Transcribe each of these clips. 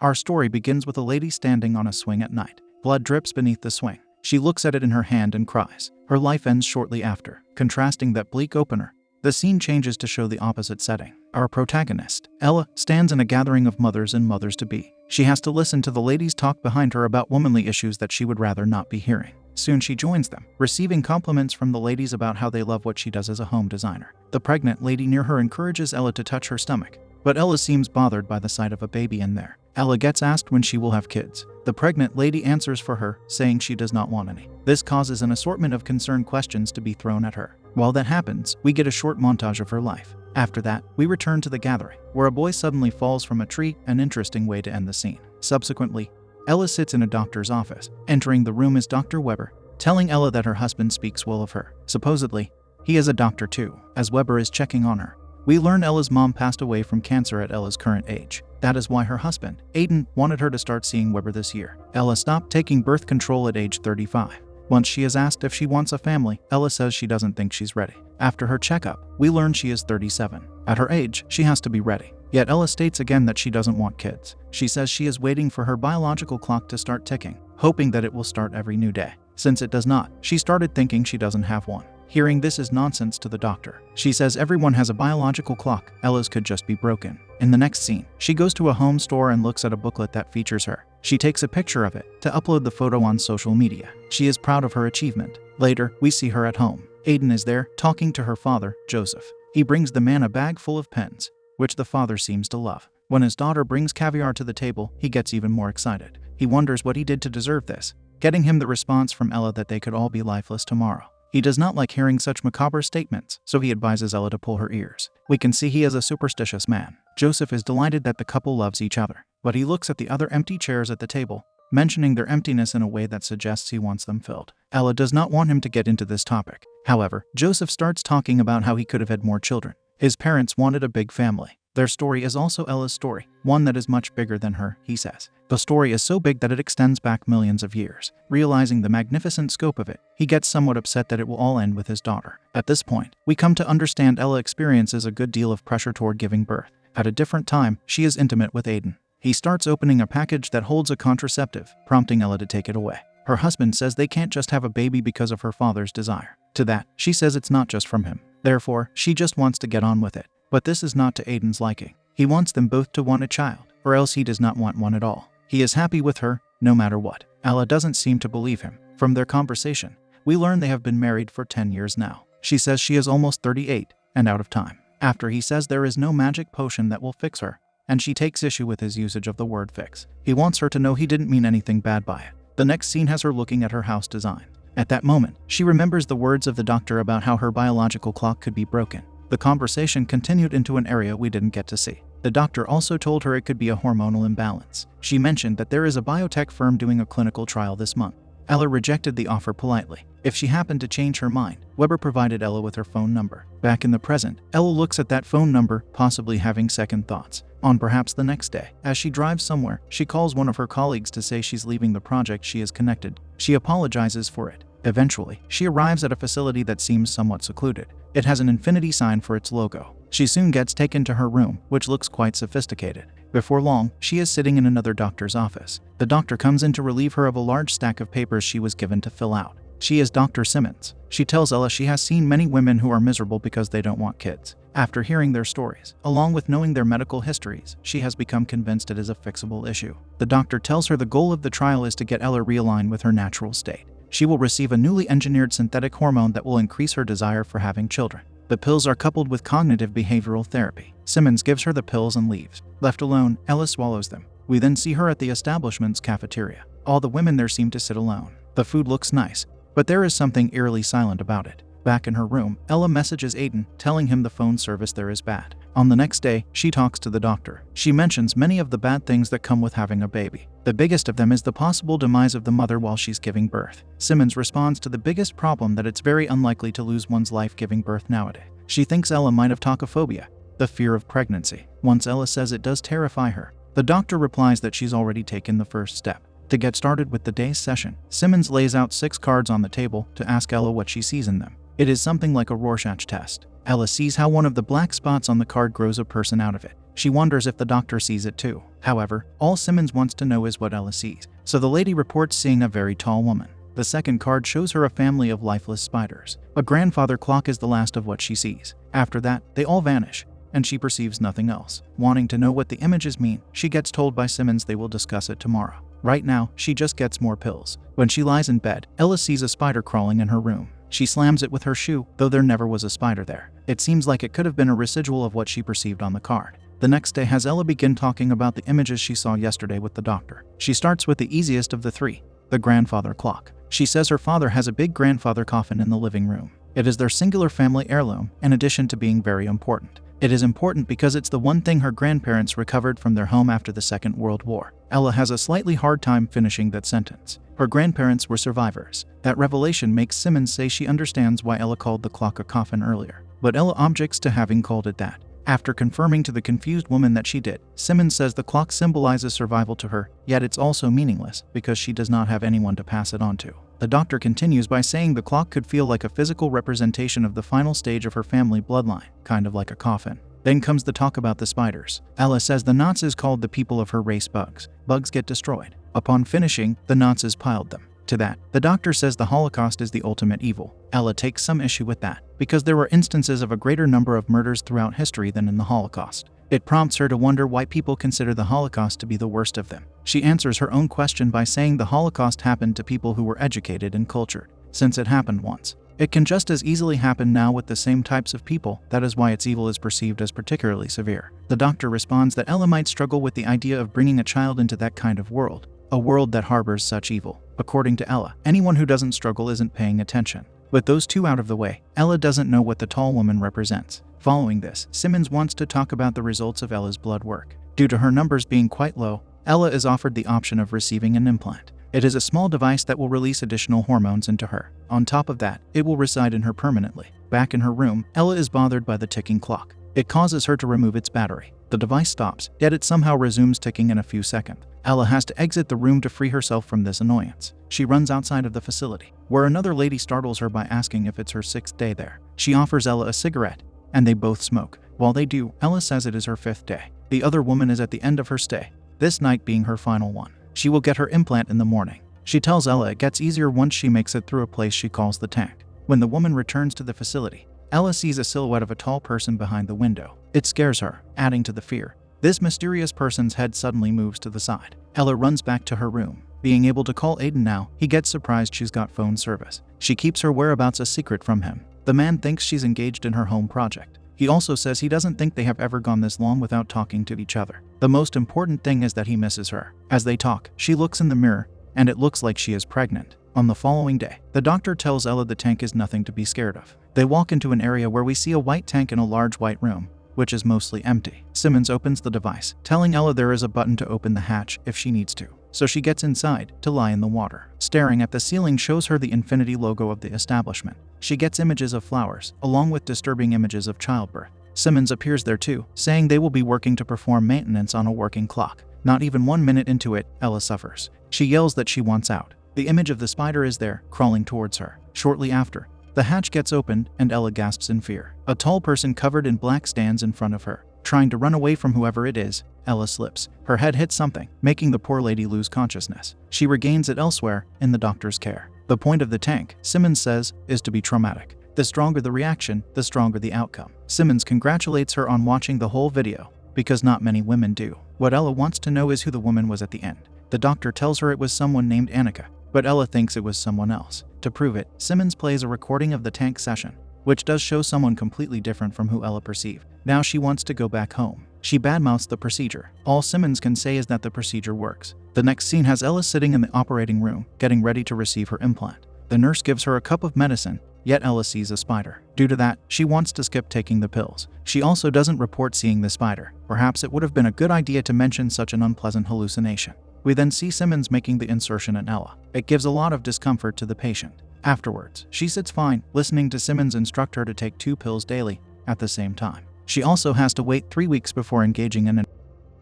Our story begins with a lady standing on a swing at night. Blood drips beneath the swing. She looks at it in her hand and cries. Her life ends shortly after. Contrasting that bleak opener, the scene changes to show the opposite setting. Our protagonist, Ella, stands in a gathering of mothers and mothers-to-be. She has to listen to the ladies talk behind her about womanly issues that she would rather not be hearing. Soon she joins them, receiving compliments from the ladies about how they love what she does as a home designer. The pregnant lady near her encourages Ella to touch her stomach, but Ella seems bothered by the sight of a baby in there. Ella gets asked when she will have kids. The pregnant lady answers for her, saying she does not want any. This causes an assortment of concerned questions to be thrown at her. While that happens, we get a short montage of her life. After that, we return to the gathering, where a boy suddenly falls from a tree, an interesting way to end the scene. Subsequently, Ella sits in a doctor's office. Entering the room is Dr. Weber, telling Ella that her husband speaks well of her. Supposedly, he is a doctor too. As Weber is checking on her, we learn Ella's mom passed away from cancer at Ella's current age. That is why her husband, Aiden, wanted her to start seeing Weber this year. Ella stopped taking birth control at age 35. Once she is asked if she wants a family, Ella says she doesn't think she's ready. After her checkup, we learn she is 37. At her age, she has to be ready. Yet Ella states again that she doesn't want kids. She says she is waiting for her biological clock to start ticking, hoping that it will start every new day. Since it does not, she started thinking she doesn't have one. Hearing this is nonsense to the doctor. She says everyone has a biological clock, Ella's could just be broken. In the next scene, she goes to a home store and looks at a booklet that features her. She takes a picture of it to upload the photo on social media. She is proud of her achievement. Later, we see her at home. Aiden is there, talking to her father, Joseph. He brings the man a bag full of pens, which the father seems to love. When his daughter brings caviar to the table, he gets even more excited. He wonders what he did to deserve this, getting him the response from Ella that they could all be lifeless tomorrow. He does not like hearing such macabre statements, so he advises Ella to pull her ears. We can see he is a superstitious man. Joseph is delighted that the couple loves each other, but he looks at the other empty chairs at the table, mentioning their emptiness in a way that suggests he wants them filled. Ella does not want him to get into this topic. However, Joseph starts talking about how he could have had more children. His parents wanted a big family. Their story is also Ella's story, one that is much bigger than her, he says. The story is so big that it extends back millions of years. Realizing the magnificent scope of it, he gets somewhat upset that it will all end with his daughter. At this point, we come to understand Ella experiences a good deal of pressure toward giving birth. At a different time, she is intimate with Aiden. He starts opening a package that holds a contraceptive, prompting Ella to take it away. Her husband says they can't just have a baby because of her father's desire. To that, she says it's not just from him. Therefore, she just wants to get on with it. But this is not to Aiden's liking. He wants them both to want a child, or else he does not want one at all. He is happy with her, no matter what. Ella doesn't seem to believe him. From their conversation, we learn they have been married for 10 years now. She says she is almost 38 and out of time. After he says there is no magic potion that will fix her, and she takes issue with his usage of the word fix. He wants her to know he didn't mean anything bad by it. The next scene has her looking at her house design. At that moment, she remembers the words of the doctor about how her biological clock could be broken. The conversation continued into an area we didn't get to see. The doctor also told her it could be a hormonal imbalance. She mentioned that there is a biotech firm doing a clinical trial this month. Ella rejected the offer politely. If she happened to change her mind, Weber provided Ella with her phone number. Back in the present, Ella looks at that phone number, possibly having second thoughts. On perhaps the next day, as she drives somewhere, she calls one of her colleagues to say she's leaving the project she is connected. She apologizes for it. Eventually, she arrives at a facility that seems somewhat secluded. It has an infinity sign for its logo. She soon gets taken to her room, which looks quite sophisticated. Before long, she is sitting in another doctor's office. The doctor comes in to relieve her of a large stack of papers she was given to fill out. She is Dr. Simmons. She tells Ella she has seen many women who are miserable because they don't want kids. After hearing their stories, along with knowing their medical histories, she has become convinced it is a fixable issue. The doctor tells her the goal of the trial is to get Ella realigned with her natural state. She will receive a newly engineered synthetic hormone that will increase her desire for having children. The pills are coupled with cognitive behavioral therapy. Simmons gives her the pills and leaves. Left alone, Ella swallows them. We then see her at the establishment's cafeteria. All the women there seem to sit alone. The food looks nice, but there is something eerily silent about it. Back in her room, Ella messages Aiden, telling him the phone service there is bad. On the next day, she talks to the doctor. She mentions many of the bad things that come with having a baby. The biggest of them is the possible demise of the mother while she's giving birth. Simmons responds to the biggest problem that it's very unlikely to lose one's life giving birth nowadays. She thinks Ella might have tocophobia, the fear of pregnancy. Once Ella says it does terrify her, the doctor replies that she's already taken the first step. To get started with the day's session, Simmons lays out 6 cards on the table to ask Ella what she sees in them. It is something like a Rorschach test. Ella sees how one of the black spots on the card grows a person out of it. She wonders if the doctor sees it too. However, all Simmons wants to know is what Ella sees. So the lady reports seeing a very tall woman. The second card shows her a family of lifeless spiders. A grandfather clock is the last of what she sees. After that, they all vanish, and she perceives nothing else. Wanting to know what the images mean, she gets told by Simmons they will discuss it tomorrow. Right now, she just gets more pills. When she lies in bed, Ella sees a spider crawling in her room. She slams it with her shoe, though there never was a spider there. It seems like it could have been a residual of what she perceived on the card. The next day has Ella begin talking about the images she saw yesterday with the doctor. She starts with the easiest of the three, the grandfather clock. She says her father has a big grandfather coffin in the living room. It is their singular family heirloom, in addition to being very important. It is important because it's the one thing her grandparents recovered from their home after the Second World War. Ella has a slightly hard time finishing that sentence. Her grandparents were survivors. That revelation makes Simmons say she understands why Ella called the clock a coffin earlier. But Ella objects to having called it that. After confirming to the confused woman that she did, Simmons says the clock symbolizes survival to her, yet it's also meaningless because she does not have anyone to pass it on to. The doctor continues by saying the clock could feel like a physical representation of the final stage of her family bloodline, kind of like a coffin. Then comes the talk about the spiders. Ella says the Nazis called the people of her race bugs. Bugs get destroyed. Upon finishing, the Nazis piled them. To that, the doctor says the Holocaust is the ultimate evil. Ella takes some issue with that, because there were instances of a greater number of murders throughout history than in the Holocaust. It prompts her to wonder why people consider the Holocaust to be the worst of them. She answers her own question by saying the Holocaust happened to people who were educated and cultured. Since it happened once, it can just as easily happen now with the same types of people. That is why its evil is perceived as particularly severe. The doctor responds that Ella might struggle with the idea of bringing a child into that kind of world, a world that harbors such evil. According to Ella, anyone who doesn't struggle isn't paying attention. With those two out of the way, Ella doesn't know what the tall woman represents. Following this, Simmons wants to talk about the results of Ella's blood work. Due to her numbers being quite low, Ella is offered the option of receiving an implant. It is a small device that will release additional hormones into her. On top of that, it will reside in her permanently. Back in her room, Ella is bothered by the ticking clock. It causes her to remove its battery. The device stops, yet it somehow resumes ticking in a few seconds. Ella has to exit the room to free herself from this annoyance. She runs outside of the facility, where another lady startles her by asking if it's her 6th day there. She offers Ella a cigarette, and they both smoke. While they do, Ella says it is her 5th day. The other woman is at the end of her stay, this night being her final one. She will get her implant in the morning. She tells Ella it gets easier once she makes it through a place she calls the tank. When the woman returns to the facility, Ella sees a silhouette of a tall person behind the window. It scares her, adding to the fear. This mysterious person's head suddenly moves to the side. Ella runs back to her room. Being able to call Aiden now, he gets surprised she's got phone service. She keeps her whereabouts a secret from him. The man thinks she's engaged in her home project. He also says he doesn't think they have ever gone this long without talking to each other. The most important thing is that he misses her. As they talk, she looks in the mirror, and it looks like she is pregnant. On the following day, the doctor tells Ella the tank is nothing to be scared of. They walk into an area where we see a white tank in a large white room, which is mostly empty. Simmons opens the device, telling Ella there is a button to open the hatch if she needs to. So she gets inside to lie in the water. Staring at the ceiling shows her the infinity logo of the establishment. She gets images of flowers, along with disturbing images of childbirth. Simmons appears there too, saying they will be working to perform maintenance on a working clock. Not even 1 minute into it, Ella suffers. She yells that she wants out. The image of the spider is there, crawling towards her. Shortly after, the hatch gets opened and Ella gasps in fear. A tall person covered in black stands in front of her. Trying to run away from whoever it is, Ella slips. Her head hits something, making the poor lady lose consciousness. She regains it elsewhere, in the doctor's care. The point of the tank, Simmons says, is to be traumatic. The stronger the reaction, the stronger the outcome. Simmons congratulates her on watching the whole video, because not many women do. What Ella wants to know is who the woman was at the end. The doctor tells her it was someone named Annika, but Ella thinks it was someone else. To prove it, Simmons plays a recording of the tank session, which does show someone completely different from who Ella perceived. Now she wants to go back home. She badmouths the procedure. All Simmons can say is that the procedure works. The next scene has Ella sitting in the operating room, getting ready to receive her implant. The nurse gives her a cup of medicine, yet Ella sees a spider. Due to that, she wants to skip taking the pills. She also doesn't report seeing the spider. Perhaps it would have been a good idea to mention such an unpleasant hallucination. We then see Simmons making the insertion in Ella. It gives a lot of discomfort to the patient. Afterwards, she sits fine, listening to Simmons instruct her to take 2 pills daily, at the same time. She also has to wait 3 weeks before engaging in it.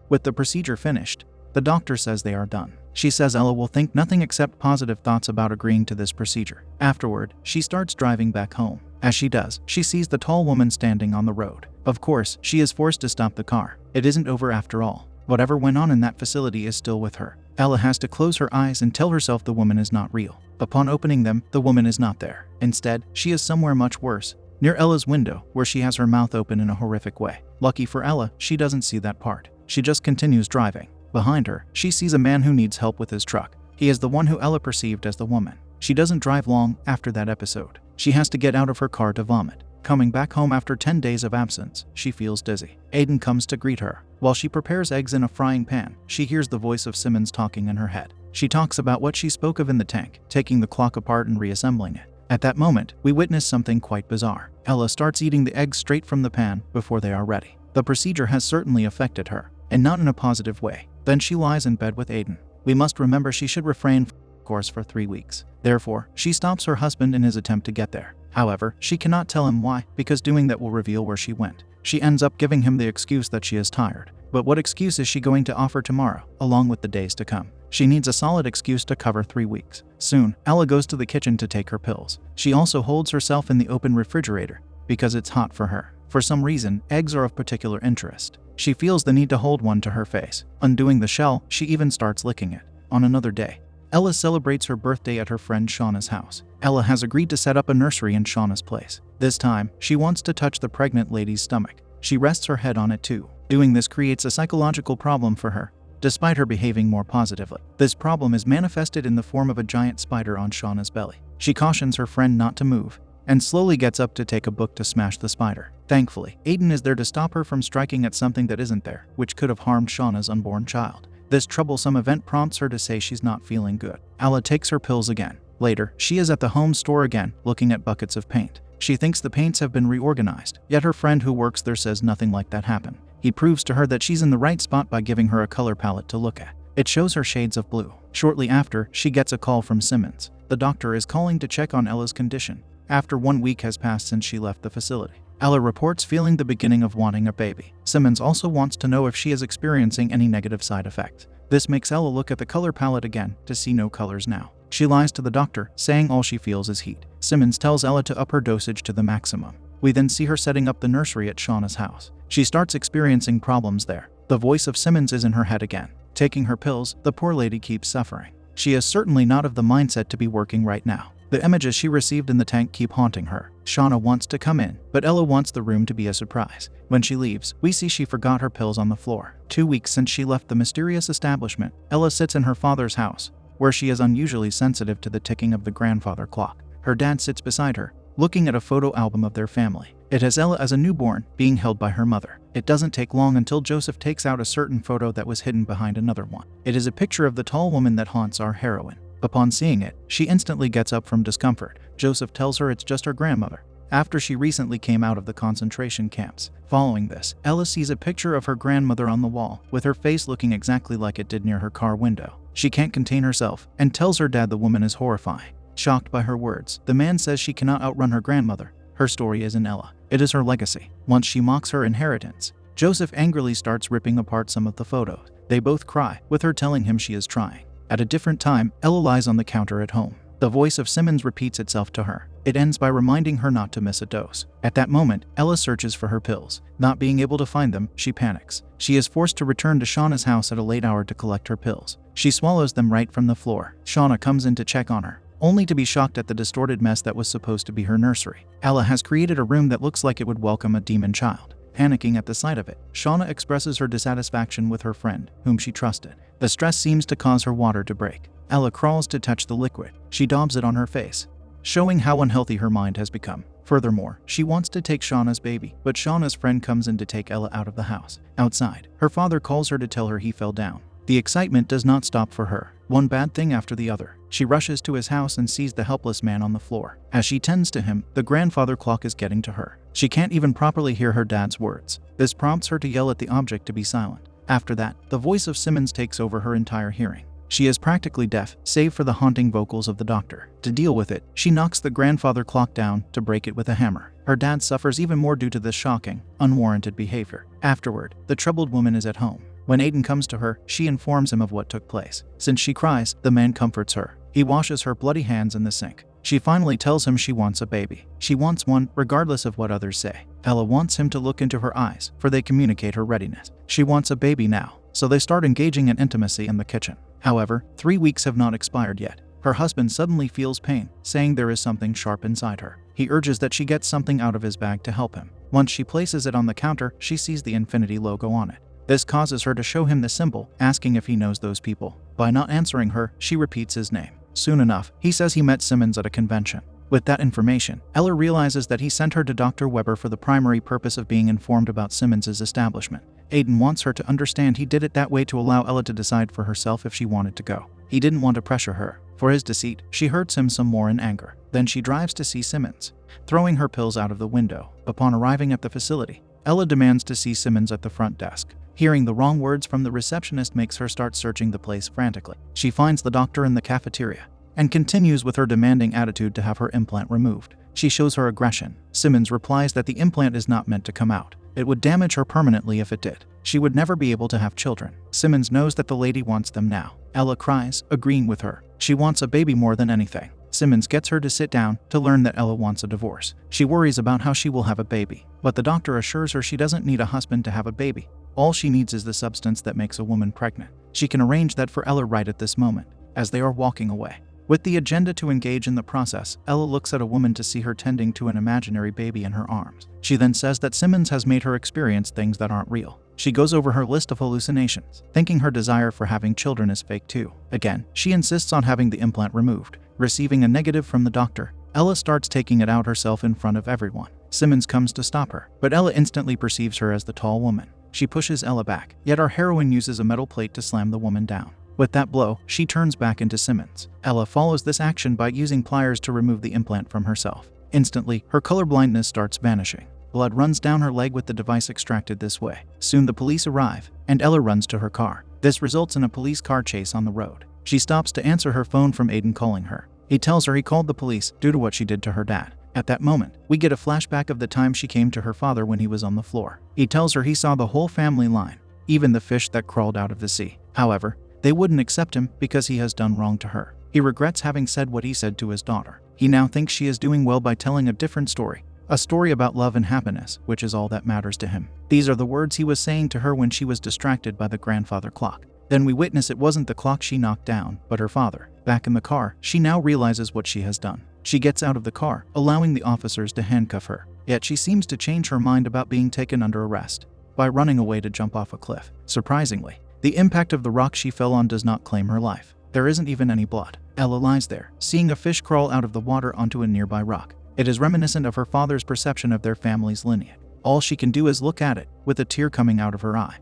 With the procedure finished, the doctor says they are done. She says Ella will think nothing except positive thoughts about agreeing to this procedure. Afterward, she starts driving back home. As she does, she sees the tall woman standing on the road. Of course, she is forced to stop the car. It isn't over after all. Whatever went on in that facility is still with her. Ella has to close her eyes and tell herself the woman is not real. Upon opening them, the woman is not there. Instead, she is somewhere much worse, near Ella's window, where she has her mouth open in a horrific way. Lucky for Ella, she doesn't see that part. She just continues driving. Behind her, she sees a man who needs help with his truck. He is the one who Ella perceived as the woman. She doesn't drive long after that episode. She has to get out of her car to vomit. Coming back home after 10 days of absence, she feels dizzy. Aiden comes to greet her. While she prepares eggs in a frying pan, she hears the voice of Simmons talking in her head. She talks about what she spoke of in the tank, taking the clock apart and reassembling it. At that moment, we witness something quite bizarre. Ella starts eating the eggs straight from the pan before they are ready. The procedure has certainly affected her, and not in a positive way. Then she lies in bed with Aiden. We must remember she should refrain from intercourse for 3 weeks. Therefore, she stops her husband in his attempt to get there. However, she cannot tell him why, because doing that will reveal where she went. She ends up giving him the excuse that she is tired. But what excuse is she going to offer tomorrow, along with the days to come? She needs a solid excuse to cover 3 weeks. Soon, Ella goes to the kitchen to take her pills. She also holds herself in the open refrigerator, because it's hot for her. For some reason, eggs are of particular interest. She feels the need to hold one to her face. Undoing the shell, she even starts licking it. On another day, Ella celebrates her birthday at her friend Shauna's house. Ella has agreed to set up a nursery in Shauna's place. This time, she wants to touch the pregnant lady's stomach. She rests her head on it too. Doing this creates a psychological problem for her, despite her behaving more positively. This problem is manifested in the form of a giant spider on Shauna's belly. She cautions her friend not to move, and slowly gets up to take a book to smash the spider. Thankfully, Aiden is there to stop her from striking at something that isn't there, which could have harmed Shauna's unborn child. This troublesome event prompts her to say she's not feeling good. Ella takes her pills again. Later, she is at the home store again, looking at buckets of paint. She thinks the paints have been reorganized, yet her friend who works there says nothing like that happened. He proves to her that she's in the right spot by giving her a color palette to look at. It shows her shades of blue. Shortly after, she gets a call from Simmons. The doctor is calling to check on Ella's condition, after 1 week has passed since she left the facility. Ella reports feeling the beginning of wanting a baby. Simmons also wants to know if she is experiencing any negative side effects. This makes Ella look at the color palette again to see no colors now. She lies to the doctor, saying all she feels is heat. Simmons tells Ella to up her dosage to the maximum. We then see her setting up the nursery at Shauna's house. She starts experiencing problems there. The voice of Simmons is in her head again. Taking her pills, the poor lady keeps suffering. She is certainly not of the mindset to be working right now. The images she received in the tank keep haunting her. Shauna wants to come in, but Ella wants the room to be a surprise. When she leaves, we see she forgot her pills on the floor. 2 weeks since she left the mysterious establishment, Ella sits in her father's house, where she is unusually sensitive to the ticking of the grandfather clock. Her dad sits beside her, looking at a photo album of their family. It has Ella as a newborn, being held by her mother. It doesn't take long until Joseph takes out a certain photo that was hidden behind another one. It is a picture of the tall woman that haunts our heroine. Upon seeing it, she instantly gets up from discomfort. Joseph tells her it's just her grandmother, after she recently came out of the concentration camps. Following this, Ella sees a picture of her grandmother on the wall, with her face looking exactly like it did near her car window. She can't contain herself, and tells her dad the woman is horrifying. Shocked by her words, the man says she cannot outrun her grandmother. Her story is in Ella. It is her legacy. Once she mocks her inheritance, Joseph angrily starts ripping apart some of the photos. They both cry, with her telling him she is trying. At a different time, Ella lies on the counter at home. The voice of Simmons repeats itself to her. It ends by reminding her not to miss a dose. At that moment, Ella searches for her pills. Not being able to find them, she panics. She is forced to return to Shauna's house at a late hour to collect her pills. She swallows them right from the floor. Shauna comes in to check on her, only to be shocked at the distorted mess that was supposed to be her nursery. Ella has created a room that looks like it would welcome a demon child. Panicking at the sight of it, Shauna expresses her dissatisfaction with her friend, whom she trusted. The stress seems to cause her water to break. Ella crawls to touch the liquid. She daubs it on her face, showing how unhealthy her mind has become. Furthermore, she wants to take Shauna's baby, but Shauna's friend comes in to take Ella out of the house. Outside, her father calls her to tell her he fell down. The excitement does not stop for her. One bad thing after the other. She rushes to his house and sees the helpless man on the floor. As she tends to him, the grandfather clock is getting to her. She can't even properly hear her dad's words. This prompts her to yell at the object to be silent. After that, the voice of Simmons takes over her entire hearing. She is practically deaf, save for the haunting vocals of the doctor. To deal with it, she knocks the grandfather clock down to break it with a hammer. Her dad suffers even more due to this shocking, unwarranted behavior. Afterward, the troubled woman is at home. When Aiden comes to her, she informs him of what took place. Since she cries, the man comforts her. He washes her bloody hands in the sink. She finally tells him she wants a baby. She wants one, regardless of what others say. Ella wants him to look into her eyes, for they communicate her readiness. She wants a baby now, so they start engaging in intimacy in the kitchen. However, 3 weeks have not expired yet. Her husband suddenly feels pain, saying there is something sharp inside her. He urges that she get something out of his bag to help him. Once she places it on the counter, she sees the infinity logo on it. This causes her to show him the symbol, asking if he knows those people. By not answering her, she repeats his name. Soon enough, he says he met Simmons at a convention. With that information, Ella realizes that he sent her to Dr. Weber for the primary purpose of being informed about Simmons' establishment. Aiden wants her to understand he did it that way to allow Ella to decide for herself if she wanted to go. He didn't want to pressure her. For his deceit, she hurts him some more in anger. Then she drives to see Simmons, throwing her pills out of the window. Upon arriving at the facility, Ella demands to see Simmons at the front desk. Hearing the wrong words from the receptionist makes her start searching the place frantically. She finds the doctor in the cafeteria and continues with her demanding attitude to have her implant removed. She shows her aggression. Simmons replies that the implant is not meant to come out. It would damage her permanently if it did. She would never be able to have children. Simmons knows that the lady wants them now. Ella cries, agreeing with her. She wants a baby more than anything. Simmons gets her to sit down to learn that Ella wants a divorce. She worries about how she will have a baby, but the doctor assures her she doesn't need a husband to have a baby. All she needs is the substance that makes a woman pregnant. She can arrange that for Ella right at this moment, as they are walking away. With the agenda to engage in the process, Ella looks at a woman to see her tending to an imaginary baby in her arms. She then says that Simmons has made her experience things that aren't real. She goes over her list of hallucinations, thinking her desire for having children is fake too. Again, she insists on having the implant removed. Receiving a negative from the doctor, Ella starts taking it out herself in front of everyone. Simmons comes to stop her, but Ella instantly perceives her as the tall woman. She pushes Ella back, yet our heroine uses a metal plate to slam the woman down. With that blow, she turns back into Simmons. Ella follows this action by using pliers to remove the implant from herself. Instantly, her colorblindness starts vanishing. Blood runs down her leg with the device extracted this way. Soon the police arrive, and Ella runs to her car. This results in a police car chase on the road. She stops to answer her phone from Aiden calling her. He tells her he called the police due to what she did to her dad. At that moment, we get a flashback of the time she came to her father when he was on the floor. He tells her he saw the whole family line, even the fish that crawled out of the sea. However, they wouldn't accept him because he has done wrong to her. He regrets having said what he said to his daughter. He now thinks she is doing well by telling a different story. A story about love and happiness, which is all that matters to him. These are the words he was saying to her when she was distracted by the grandfather clock. Then we witness it wasn't the clock she knocked down, but her father. Back in the car, she now realizes what she has done. She gets out of the car, allowing the officers to handcuff her. Yet she seems to change her mind about being taken under arrest by running away to jump off a cliff. Surprisingly, the impact of the rock she fell on does not claim her life. There isn't even any blood. Ella lies there, seeing a fish crawl out of the water onto a nearby rock. It is reminiscent of her father's perception of their family's lineage. All she can do is look at it, with a tear coming out of her eye.